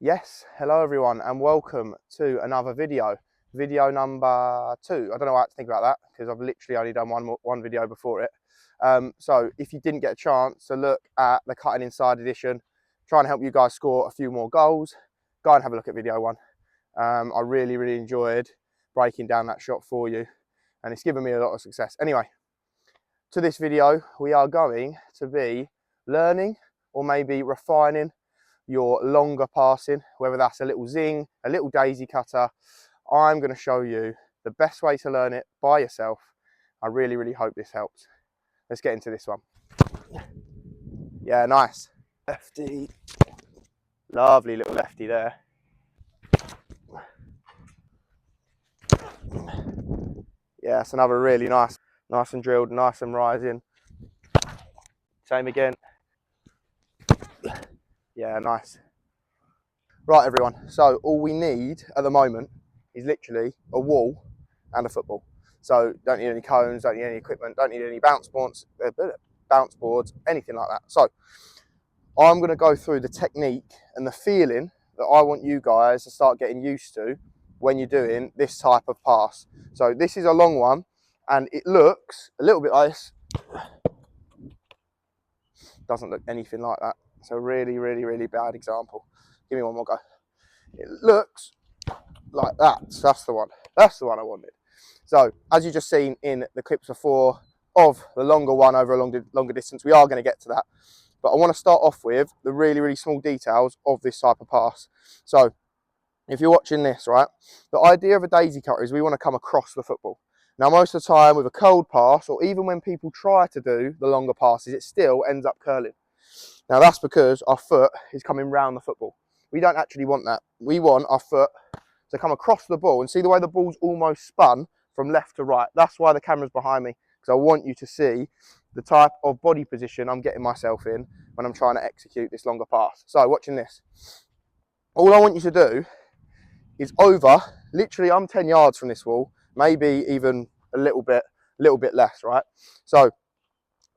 Yes, hello everyone and welcome to another video. Video number 2. I don't know how to think about that because I've literally only done one video before it. So if you didn't get a chance to look at the cutting inside edition, trying to help you guys score a few more goals, go and have a look at video 1. I really enjoyed breaking down that shot for you and it's given me a lot of success. Anyway, to this video, we are going to be learning or maybe refining your longer passing, whether that's a little zing, a little daisy cutter. I'm going to show you the best way to learn it by yourself. I really hope this helps. Let's get into this one. Yeah, nice. Lefty. Lovely little lefty there. Yeah, that's another really nice and drilled, nice and rising. Same again. Yeah, nice. Right, everyone. So all we need at the moment is literally a wall and a football. So don't need any cones, don't need any equipment, don't need any bounce boards, anything like that. So I'm going to go through the technique and the feeling that I want you guys to start getting used to when you're doing this type of pass. So this is a long one and it looks a little bit like this. Doesn't look anything like that. It's a really bad example. Give me one more go. It looks like that. So that's the one. That's the one I wanted. So as you just seen in the clips before of the longer one over a longer distance, we are going to get to that. But I want to start off with the really small details of this type of pass. So if you're watching this, right, the idea of a daisy cutter is we want to come across the football. Now, most of the time with a cold pass, or even when people try to do the longer passes, it still ends up curling. Now, that's because our foot is coming round the football. We don't actually want that. We want our foot to come across the ball and see the way the ball's almost spun from left to right. That's why the camera's behind me, because I want you to see the type of body position I'm getting myself in when I'm trying to execute this longer pass. So watching this, all I want you to do is literally I'm 10 yards from this wall, maybe even a little bit less, right? So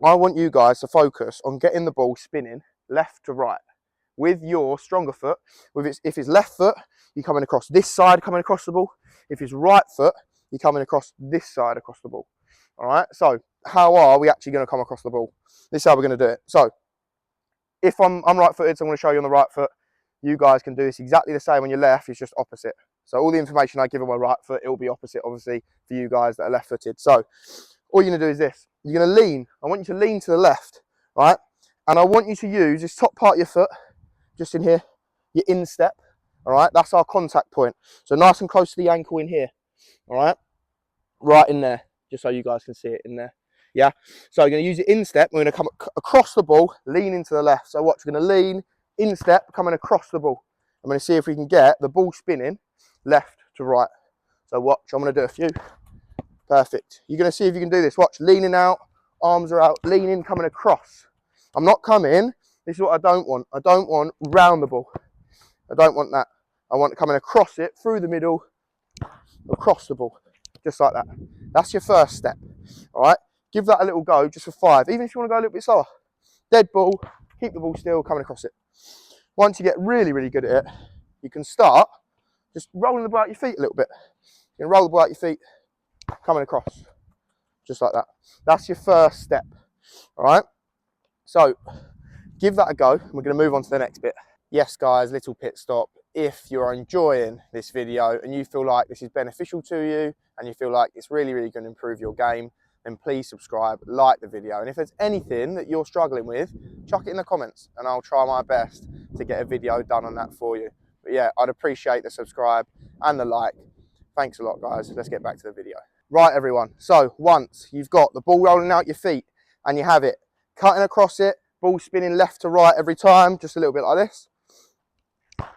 I want you guys to focus on getting the ball spinning left to right with your stronger foot. If it's left foot, you're coming across this side, coming across the ball. If it's right foot, you're coming across this side across the ball. All right, so how are we actually going to come across the ball? This is how we're going to do it. So if I'm right footed, so I'm going to show you on the right foot. You guys can do this exactly the same on your left, it's just opposite. So all the information I give on my right foot, it will be opposite, obviously, for you guys that are left footed. So all you're going to do is this. You're going to lean. I want you to lean to the left, right? And I want you to use this top part of your foot, just in here, your instep, all right? That's our contact point. So nice and close to the ankle in here, all right? Right in there, just so you guys can see it in there. Yeah, so you're going to use your instep. We're going to come across the ball, lean into the left. So watch, we're going to lean, instep, coming across the ball. I'm going to see if we can get the ball spinning left to right. So watch, I'm going to do a few. Perfect. You're going to see if you can do this. Watch, leaning out, arms are out, leaning, coming across. I'm not coming. This is what I don't want. I don't want round the ball. I don't want that. I want it coming across it, through the middle, across the ball. Just like that. That's your first step. All right? Give that a little go just for 5. Even if you want to go a little bit slower. Dead ball, keep the ball still, coming across it. Once you get really good at it, you can start just rolling the ball out your feet a little bit. You can roll the ball out your feet, coming across. Just like that. That's your first step. All right? So, give that a go. We're going to move on to the next bit. Yes, guys, little pit stop. If you're enjoying this video and you feel like this is beneficial to you and you feel like it's really going to improve your game, then please subscribe, like the video. And if there's anything that you're struggling with, chuck it in the comments and I'll try my best to get a video done on that for you. But yeah, I'd appreciate the subscribe and the like. Thanks a lot, guys. Let's get back to the video. Right, everyone. So once you've got the ball rolling out your feet and you have it cutting across it, ball spinning left to right every time, just a little bit like this.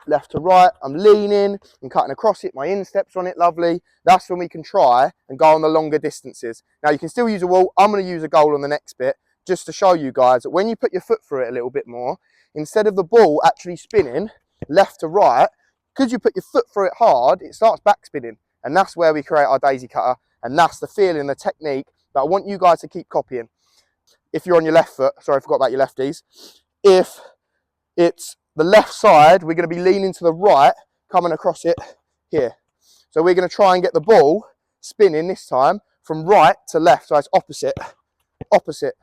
Left to right, I'm leaning and cutting across it, my insteps on it, lovely. That's when we can try and go on the longer distances. Now you can still use a wall. I'm going to use a goal on the next bit just to show you guys that when you put your foot through it a little bit more, instead of the ball actually spinning left to right, because you put your foot through it hard, it starts back spinning. And that's where we create our daisy cutter. And that's the feeling, the technique that I want you guys to keep copying. If you're on your left foot, sorry, I forgot about your lefties. If it's the left side, we're going to be leaning to the right, coming across it here. So we're going to try and get the ball spinning this time from right to left. So it's opposite, opposite.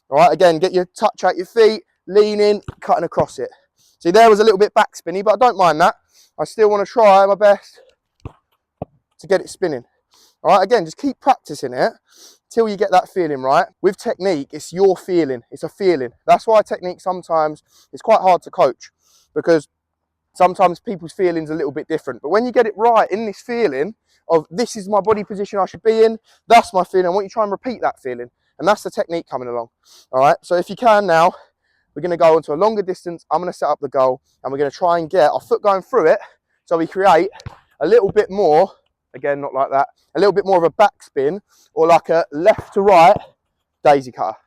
All right, again, get your touch out your feet, leaning, cutting across it. See, there was a little bit back spinny, but I don't mind that. I still want to try my best to get it spinning. All right, again, just keep practicing it till you get that feeling right. With technique, it's your feeling. It's a feeling. That's why technique sometimes is quite hard to coach, because sometimes people's feelings are a little bit different. But when you get it right in this feeling of this is my body position I should be in, that's my feeling. I want you to try and repeat that feeling. And that's the technique coming along. All right, so if you can now, we're going to go into a longer distance. I'm going to set up the goal and we're going to try and get our foot going through it so we create a little bit more, again, not like that, a little bit more of a backspin or like a left to right daisy cutter.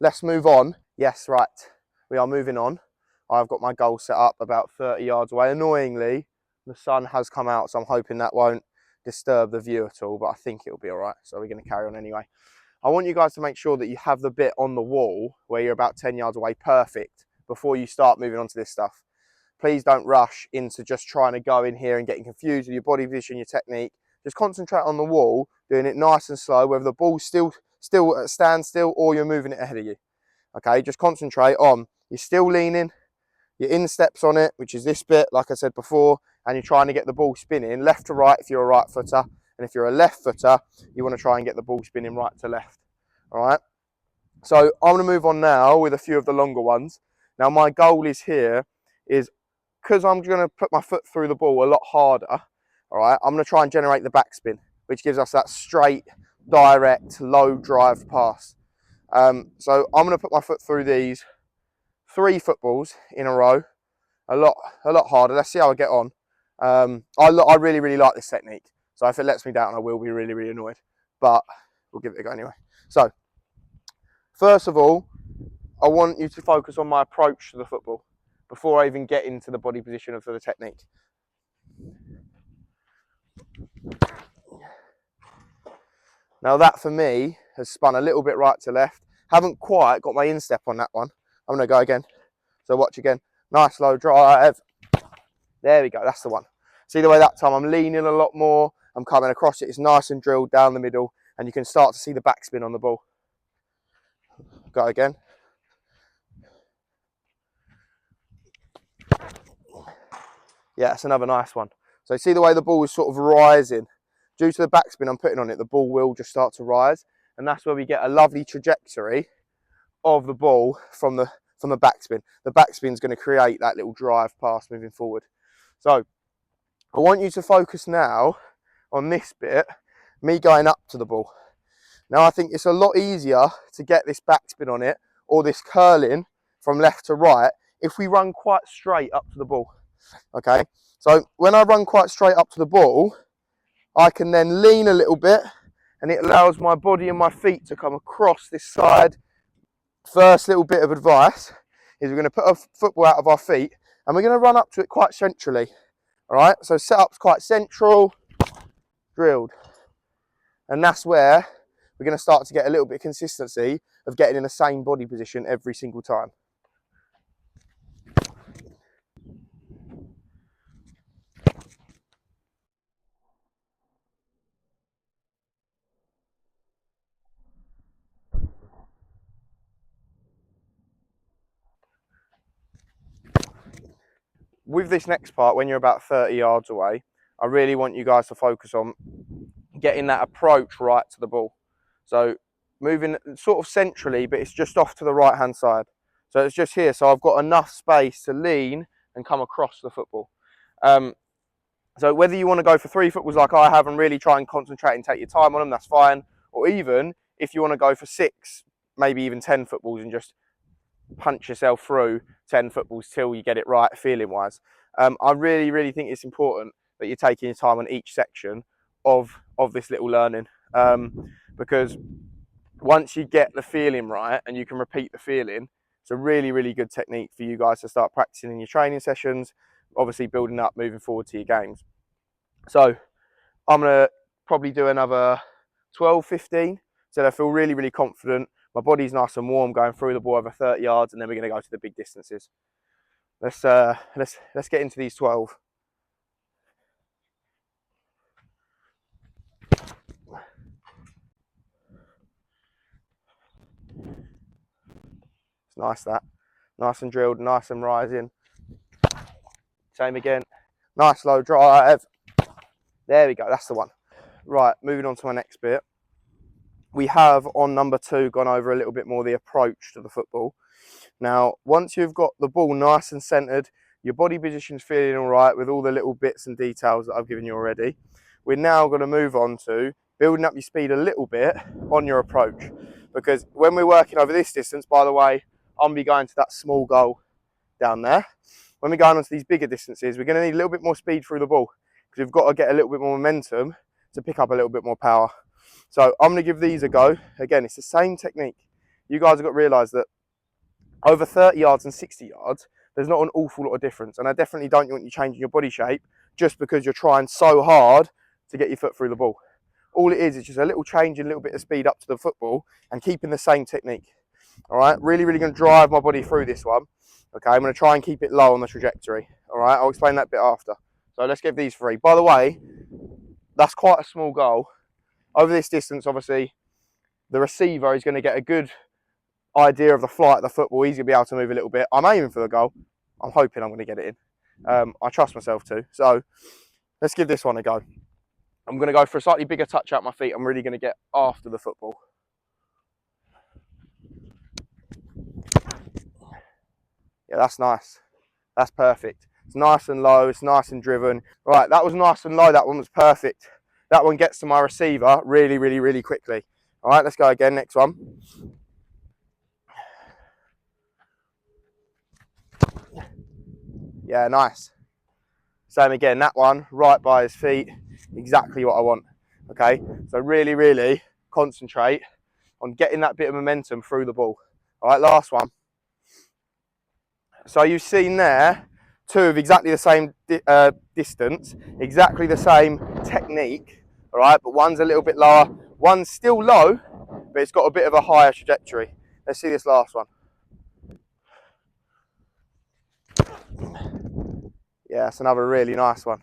Let's move on. Yes, right, we are moving on. I've got my goal set up about 30 yards away. Annoyingly, the sun has come out, so I'm hoping that won't disturb the view at all, but I think it'll be all right. So we're going to carry on anyway. I want you guys to make sure that you have the bit on the wall where you're about 10 yards away perfect before you start moving on to this stuff. Please don't rush into just trying to go in here and getting confused with your body position, your technique. Just concentrate on the wall, doing it nice and slow, whether the ball's still at standstill or you're moving it ahead of you. Okay, just concentrate on, you're still leaning, your insteps on it, which is this bit, like I said before, and you're trying to get the ball spinning left to right if you're a right footer, and if you're a left footer, you want to try and get the ball spinning right to left. All right, so I'm going to move on now with a few of the longer ones. Now my goal is here is, because I'm going to put my foot through the ball a lot harder, all right, I'm going to try and generate the backspin, which gives us that straight, direct, low drive pass. So I'm going to put my foot through these 3 footballs in a row, a lot harder. Let's see how I get on. I really like this technique. So if it lets me down, I will be really annoyed. But we'll give it a go anyway. So first of all, I want you to focus on my approach to the football before I even get into the body position for the technique. Now that for me has spun a little bit right to left. Haven't quite got my instep on that one. I'm going to go again. So watch again. Nice low drive. There we go. That's the one. See the way that time I'm leaning a lot more. I'm coming across it. It's nice and drilled down the middle. And you can start to see the backspin on the ball. Go again. Yeah, that's another nice one. So see the way the ball is sort of rising. Due to the backspin I'm putting on it, the ball will just start to rise. And that's where we get a lovely trajectory of the ball from the backspin. The backspin is going to create that little drive pass moving forward. So I want you to focus now on this bit, me going up to the ball. Now I think it's a lot easier to get this backspin on it or this curling from left to right if we run quite straight up to the ball. Okay, so when I run quite straight up to the ball, I can then lean a little bit and it allows my body and my feet to come across this side. First little bit of advice is we're going to put a football out of our feet and we're going to run up to it quite centrally. All right, so setup's quite central, drilled. And that's where we're going to start to get a little bit of consistency of getting in the same body position every single time. With this next part, when you're about 30 yards away, I really want you guys to focus on getting that approach right to the ball. So moving sort of centrally, but it's just off to the right hand side. So it's just here. So I've got enough space to lean and come across the football. So whether you want to go for 3 footballs like I have and really try and concentrate and take your time on them, that's fine. Or even if you want to go for 6, maybe even 10 footballs and just punch yourself through 10 footballs till you get it right feeling wise. I really think it's important that you're taking your time on each section of this little learning, because once you get the feeling right and you can repeat the feeling, it's a really good technique for you guys to start practicing in your training sessions, obviously building up moving forward to your games. So I'm going to probably do another 12-15 so that I feel really confident. My body's nice and warm going through the ball over 30 yards, and then we're going to go to the big distances. Let's get into these 12. It's nice that. Nice and drilled, nice and rising. Same again. Nice low drive. There we go, that's the one. Right, moving on to my next bit. We have on number 2 gone over a little bit more the approach to the football. Now, once you've got the ball nice and centered, your body position's feeling all right with all the little bits and details that I've given you already, we're now going to move on to building up your speed a little bit on your approach. Because when we're working over this distance, by the way, I'm going to be going to that small goal down there. When we're going on to these bigger distances, we're going to need a little bit more speed through the ball because we've got to get a little bit more momentum to pick up a little bit more power. So I'm going to give these a go. Again, it's the same technique. You guys have got to realise that over 30 yards and 60 yards, there's not an awful lot of difference. And I definitely don't want you changing your body shape just because you're trying so hard to get your foot through the ball. All it is just a little change and a little bit of speed up to the football and keeping the same technique. All right, really going to drive my body through this one. Okay, I'm going to try and keep it low on the trajectory. All right, I'll explain that bit after. So let's give these 3. By the way, that's quite a small goal. Over this distance, obviously, the receiver is going to get a good idea of the flight of the football. He's going to be able to move a little bit. I'm aiming for the goal. I'm hoping I'm going to get it in. I trust myself too. So let's give this one a go. I'm going to go for a slightly bigger touch out my feet. I'm really going to get after the football. Yeah, that's nice. That's perfect. It's nice and low. It's nice and driven. Right, that was nice and low. That one was perfect. That one gets to my receiver really quickly. All right, let's go again. Next one. Yeah, nice. Same again. That one right by his feet. Exactly what I want. Okay, so really concentrate on getting that bit of momentum through the ball. All right, last one. So you've seen there 2 of exactly the same distance, exactly the same technique, all right, but one's a little bit lower, one's still low, but it's got a bit of a higher trajectory. Let's see this last one. Yeah, it's another really nice one.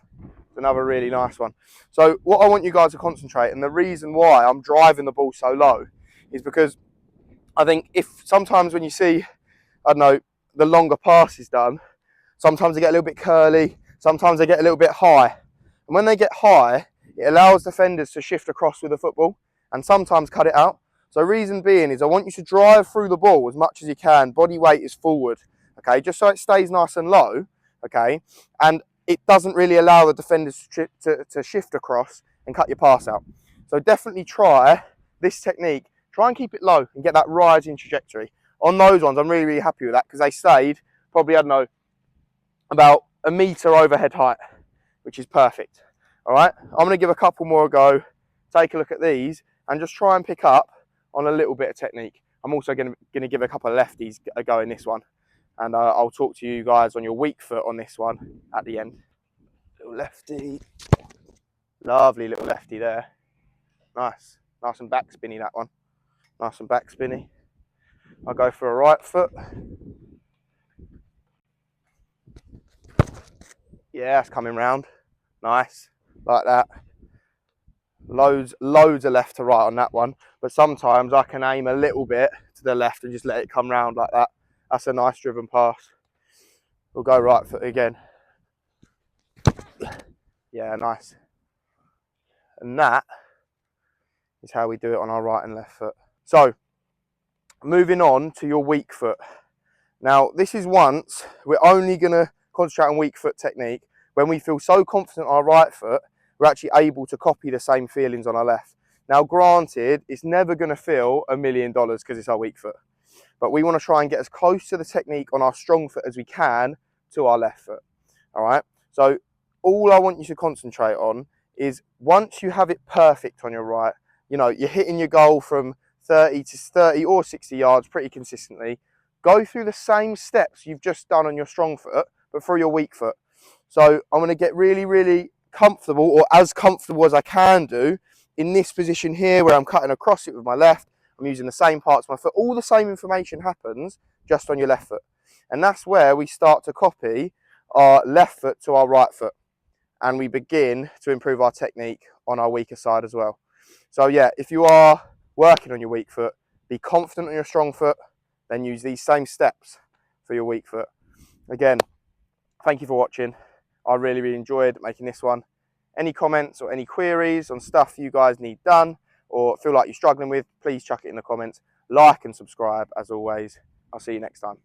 It's another really nice one. So what I want you guys to concentrate, and the reason why I'm driving the ball so low, is because I think if sometimes when you see, I don't know, the longer passes done, sometimes they get a little bit curly, sometimes they get a little bit high. And when they get high, it allows defenders to shift across with the football and sometimes cut it out. So reason being is I want you to drive through the ball as much as you can. Body weight is forward, okay, just so it stays nice and low, okay, and it doesn't really allow the defenders to shift across and cut your pass out. So definitely try this technique. Try and keep it low and get that rising trajectory. On those ones, I'm really happy with that because they stayed probably, I don't know, about a metre overhead height, which is perfect. All right, I'm going to give a couple more a go, take a look at these, and just try and pick up on a little bit of technique. I'm also going to give a couple of lefties a go in this one, and I'll talk to you guys on your weak foot on this one at the end. Little lefty, lovely little lefty there. Nice and back spinny that one. Nice and back spinny. I'll go for a right foot. Yeah, it's coming round. Nice, like that. Loads of left to right on that one. But sometimes I can aim a little bit to the left and just let it come round like that. That's a nice driven pass. We'll go right foot again. Yeah, nice. And that is how we do it on our right and left foot. So, moving on to your weak foot. Now, this is once we're only going to concentrate on weak foot technique when we feel so confident on our right foot, we're actually able to copy the same feelings on our left. Now, granted, it's never going to feel $1 million because it's our weak foot. But we want to try and get as close to the technique on our strong foot as we can to our left foot. All right? So all I want you to concentrate on is once you have it perfect on your right, you know, you're hitting your goal from 30 or 60 yards pretty consistently, go through the same steps you've just done on your strong foot, but for your weak foot. So I'm going to get really comfortable, or as comfortable as I can do, in this position here where I'm cutting across it with my left. I'm using the same parts of my foot. All the same information happens just on your left foot. And that's where we start to copy our left foot to our right foot, and we begin to improve our technique on our weaker side as well. So yeah, if you are working on your weak foot, be confident on your strong foot, then use these same steps for your weak foot. Again, thank you for watching. I really enjoyed making this one. Any comments or any queries on stuff you guys need done or feel like you're struggling with, please chuck it in the comments. Like and subscribe as always. I'll see you next time.